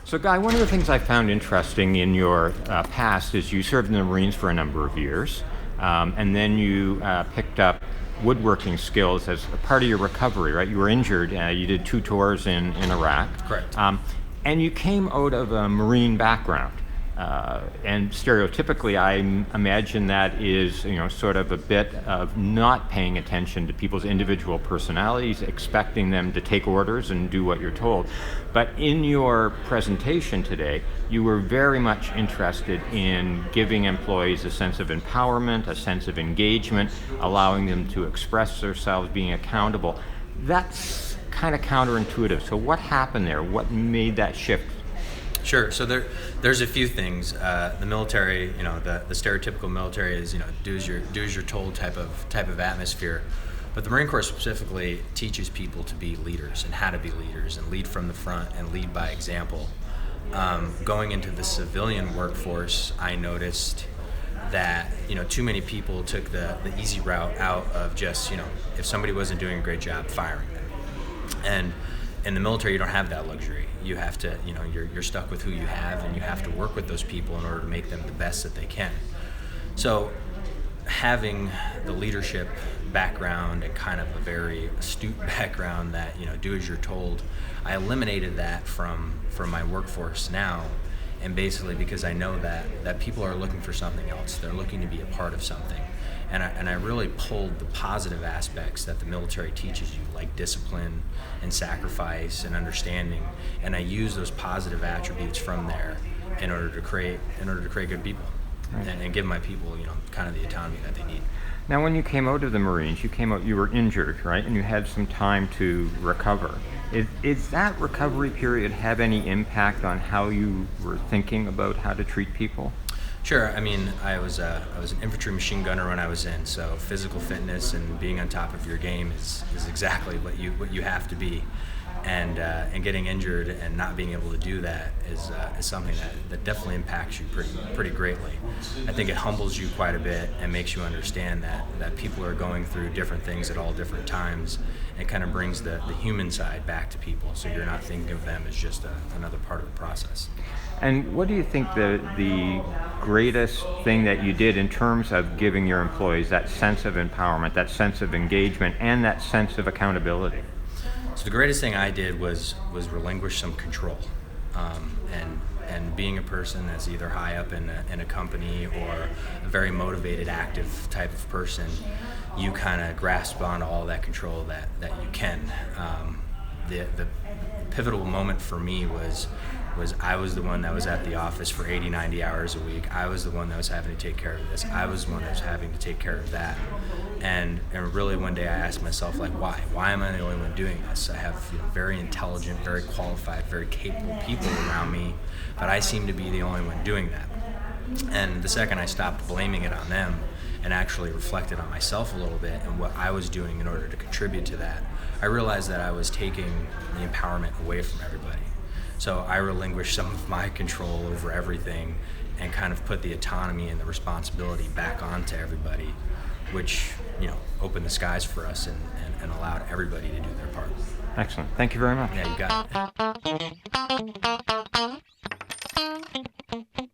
So, Guy, one of the things I found interesting in your past is you served in the Marines for a number of years, and then you picked up woodworking skills as a part of your recovery, right? You were injured. You did 2 tours in Iraq. Correct. And you came out of a Marine background. And stereotypically, I imagine that is, sort of a bit of not paying attention to people's individual personalities, expecting them to take orders and do what you're told. But in your presentation today, you were very much interested in giving employees a sense of empowerment, a sense of engagement, allowing them to express themselves, being accountable. That's kind of counterintuitive. So what happened there? What made that shift? Sure. So there's a few things. The military, the stereotypical military is, do as you're told type of atmosphere. But the Marine Corps specifically teaches people to be leaders and how to be leaders and lead from the front and lead by example. Going into the civilian workforce, I noticed that too many people took the easy route out of just if somebody wasn't doing a great job, firing them. And in the military, you don't have that luxury. You have to, you're stuck with who you have, and you have to work with those people in order to make them the best that they can. So having the leadership background and kind of a very astute background that, do as you're told, I eliminated that from my workforce now. And basically because I know that people are looking for something else. They're looking to be a part of something. And I really pulled the positive aspects that the military teaches you, like discipline and sacrifice and understanding, and I use those positive attributes from there in order to create good people, right, and give my people, kind of the autonomy that they need. Now, when you came out of the Marines, you were injured, right? And you had some time to recover. Is that recovery period have any impact on how you were thinking about how to treat people? Sure. I mean, I was an infantry machine gunner when I was in, so physical fitness and being on top of your game is exactly what you have to be, and getting injured and not being able to do that is something that definitely impacts you pretty greatly. I think it humbles you quite a bit and makes you understand that people are going through different things at all different times. It kind of brings the human side back to people, so you're not thinking of them as just another part of the process. And what do you think the greatest thing that you did in terms of giving your employees that sense of empowerment, that sense of engagement, and that sense of accountability? So the greatest thing I did was relinquish some control, and being a person that's either high up in a company or a very motivated, active type of person, you kind of grasp onto all that control that you can. The pivotal moment for me was I was the one that was at the office for 80, 90 hours a week. I was the one that was having to take care of this. I was the one that was having to take care of that. And really one day I asked myself, why? Why am I the only one doing this? I have very intelligent, very qualified, very capable people around me, but I seem to be the only one doing that. And the second I stopped blaming it on them and actually reflected on myself a little bit and what I was doing in order to contribute to that, I realized that I was taking the empowerment away from everybody. So I relinquished some of my control over everything and kind of put the autonomy and the responsibility back onto everybody, which opened the skies for us and allowed everybody to do their part. Excellent. Thank you very much. Yeah, you got it.